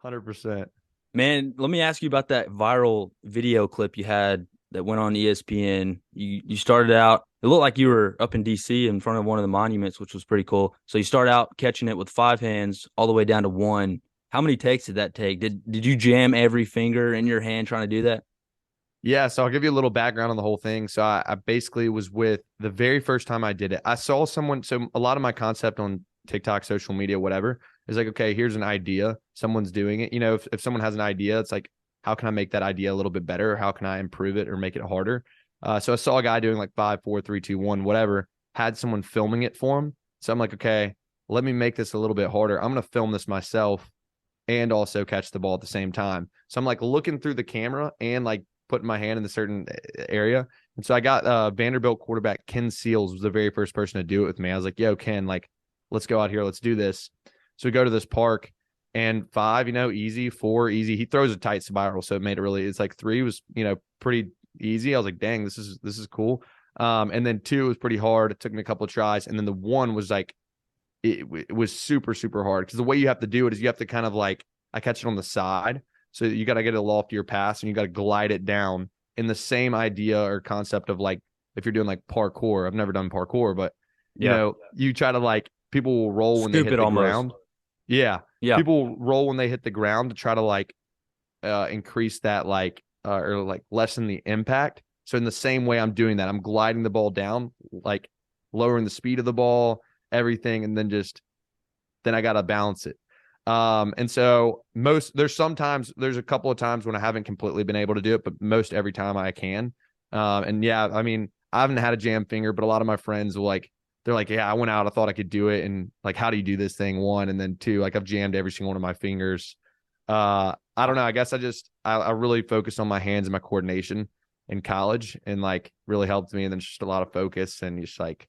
100%. Man, let me ask you about that viral video clip you had that went on ESPN. You started out, it looked like you were up in DC in front of one of the monuments, which was pretty cool. So you start out catching it with 5 hands all the way down to one. How many takes did that take? Did you jam every finger in your hand trying to do that? Yeah, so I'll give you a little background on the whole thing. So I basically was with the very first time I did it. I saw someone. So a lot of my concept on TikTok, social media, whatever, is like, okay, here's an idea. Someone's doing it. If someone has an idea, it's like, how can I make that idea a little bit better? Or how can I improve it or make it harder? So I saw a guy doing like 5, 4, 3, 2, 1, whatever, had someone filming it for him. So I'm like, okay, let me make this a little bit harder. I'm going to film this myself and also catch the ball at the same time. So I'm like looking through the camera and like putting my hand in a certain area. And so I got Vanderbilt quarterback Ken Seals was the very first person to do it with me. I was like, yo, Ken, like, let's go out here. Let's do this. So we go to this park and 5, easy, 4, easy. He throws a tight spiral. So it made it really, it's like 3 was, pretty easy. I was like, dang, this is cool. And then 2 was pretty hard. It took me a couple of tries. And then the 1 was like, it was super, super hard. Because the way you have to do it is you have to kind of like, I catch it on the side. So you got to get a loftier pass and you got to glide it down in the same idea or concept of like, if you're doing like parkour, I've never done parkour, but Yeah. you try to like, people will roll when they Scoop hit it the almost. ground. Yeah. Yeah. People will roll when they hit the ground to try to like increase that like, or like lessen the impact. So in the same way I'm doing that, I'm gliding the ball down, like lowering the speed of the ball, everything. And then I got to balance it. And so there's a couple of times when I haven't completely been able to do it, but most every time I can. And yeah, I mean, I haven't had a jam finger, but a lot of my friends will like, they're like, yeah, I went out, I thought I could do it. And like, how do you do this thing? 1, and then 2, like I've jammed every single one of my fingers. I don't know. I guess I really focused on my hands and my coordination in college and like really helped me. And then just a lot of focus and just like,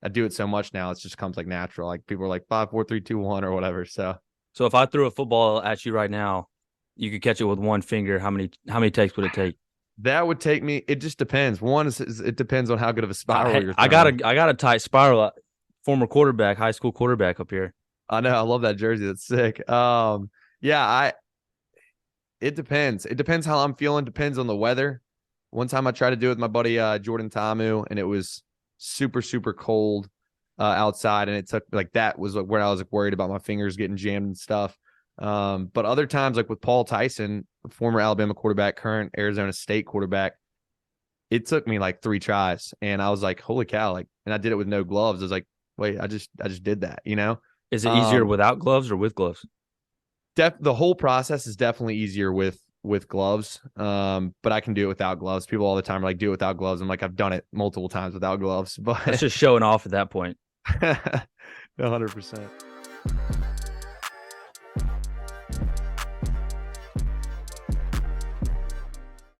I do it so much now. It just comes like natural. Like people are like 5, 4, 3, 2, 1 or whatever. So So if I threw a football at you right now, you could catch it with one finger. How many takes would it take? that would take me. It just depends. One is it depends on how good of a spiral I you're I got throwing. a tight spiral. Former quarterback, high school quarterback up here. I know. I love that jersey. That's sick. Yeah. It depends. It depends how I'm feeling. Depends on the weather. One time I tried to do it with my buddy Jordan Tamu, and it was super super cold outside, and it took like that was like, where I was like worried about my fingers getting jammed and stuff. But other times, like with Paul Tyson, former Alabama quarterback, current Arizona State quarterback, it took me like 3 tries, and I was like, holy cow! Like, and I did it with no gloves. I was like, wait, I just did that. Is it easier Um, without gloves or with gloves? the whole process is definitely easier with gloves. But I can do it without gloves. People all the time are like, do it without gloves. I'm like, I've done it multiple times without gloves, That's but just showing off at that point. 100%.